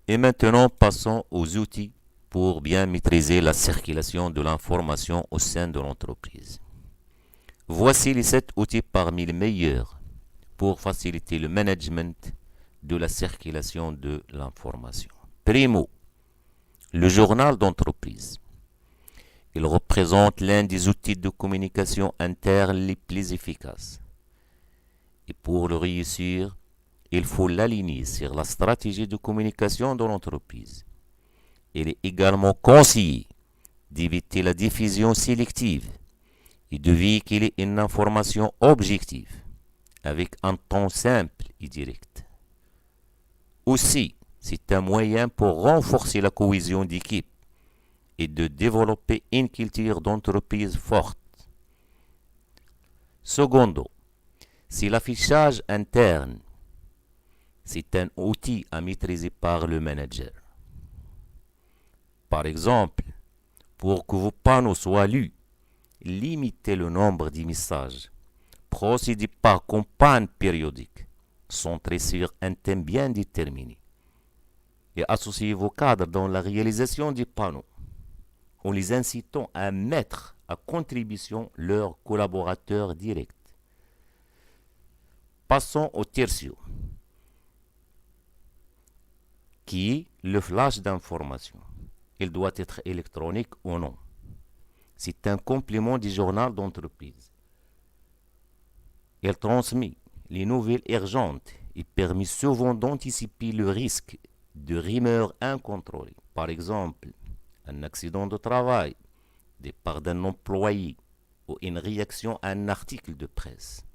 Et maintenant, passons aux outils pour bien maîtriser la circulation de l'information au sein de l'entreprise. Voici les 7 outils parmi les meilleurs pour faciliter le management de la circulation de l'information. Primo, le journal d'entreprise. Il représente l'un des outils de communication interne les plus efficaces. Et pour le réussir, il faut l'aligner sur la stratégie de communication de l'entreprise. Il est également conseillé d'éviter la diffusion sélective et de véhiculer une information objective avec un ton simple et direct. Aussi, c'est un moyen pour renforcer la cohésion d'équipe et de développer une culture d'entreprise forte. Secondo, c'est l'affichage interne. C'est un outil à maîtriser par le manager. Par exemple, pour que vos panneaux soient lus, limitez le nombre de messages. Procédez par campagne périodique, centrée sur un thème bien déterminé. Et associez vos cadres dans la réalisation des panneaux, en les incitant à mettre à contribution leurs collaborateurs directs. Passons au tertio, qui est le flash d'information. Il doit être électronique ou non. C'est un complément du journal d'entreprise. Il transmet les nouvelles urgentes et permet souvent d'anticiper le risque de rumeurs incontrôlées. Par exemple, un accident de travail, départ d'un employé ou une réaction à un article de presse.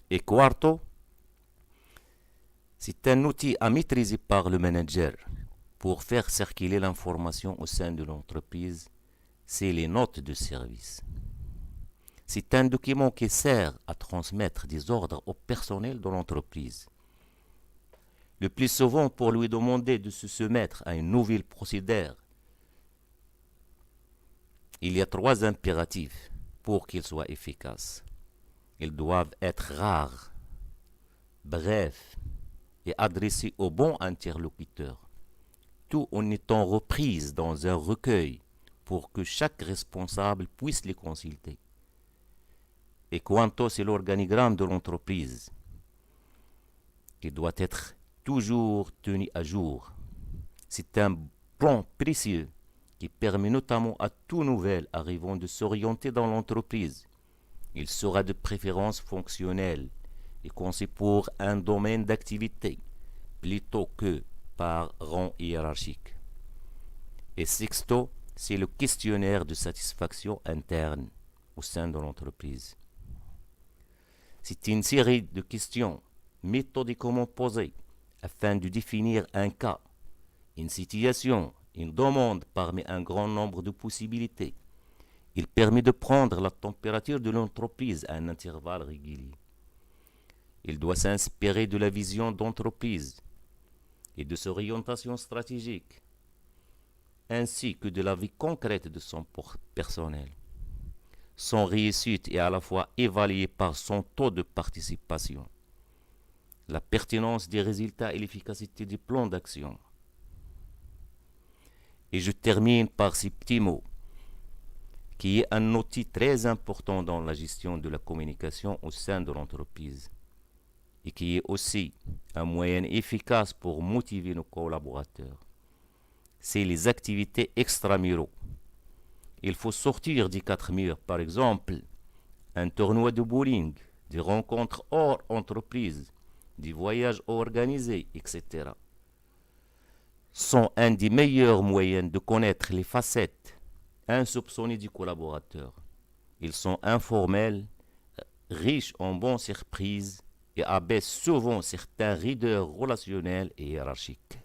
Et quarto, c'est un outil à maîtriser par le manager pour faire circuler l'information au sein de l'entreprise. C'est les notes de service. C'est un document qui sert à transmettre des ordres au personnel de l'entreprise. Le plus souvent pour lui demander de se soumettre à une nouvelle procédure. Il y a 3 impératifs pour qu'il soit efficace. Ils doivent être rares, brefs et adressés au bon interlocuteur, tout en étant repris dans un recueil pour que chaque responsable puisse les consulter. Et quanto c'est l'organigramme de l'entreprise, il doit être toujours tenu à jour. C'est un plan précieux qui permet notamment à tout nouvel arrivant de s'orienter dans l'entreprise. Il sera de préférence fonctionnel et conçu pour un domaine d'activité plutôt que par rang hiérarchique. Et sexto, c'est le questionnaire de satisfaction interne au sein de l'entreprise. C'est une série de questions méthodiquement posées afin de définir un cas, une situation, une demande parmi un grand nombre de possibilités. Il permet de prendre la température de l'entreprise à un intervalle régulier. Il doit s'inspirer de la vision d'entreprise et de son orientation stratégique, ainsi que de la vie concrète de son personnel. Son réussite est à la fois évaluée par son taux de participation, la pertinence des résultats et l'efficacité du plan d'action. Et je termine par ces petits mots, qui est un outil très important dans la gestion de la communication au sein de l'entreprise et qui est aussi un moyen efficace pour motiver nos collaborateurs. C'est les activités extramuros. Il faut sortir des 4 murs, par exemple, un tournoi de bowling, des rencontres hors entreprise, des voyages organisés, etc. sont un des meilleurs moyens de connaître les facettes insoupçonnées du collaborateur. Ils sont informels, riches en bonnes surprises et abaissent souvent certains leaders relationnels et hiérarchiques.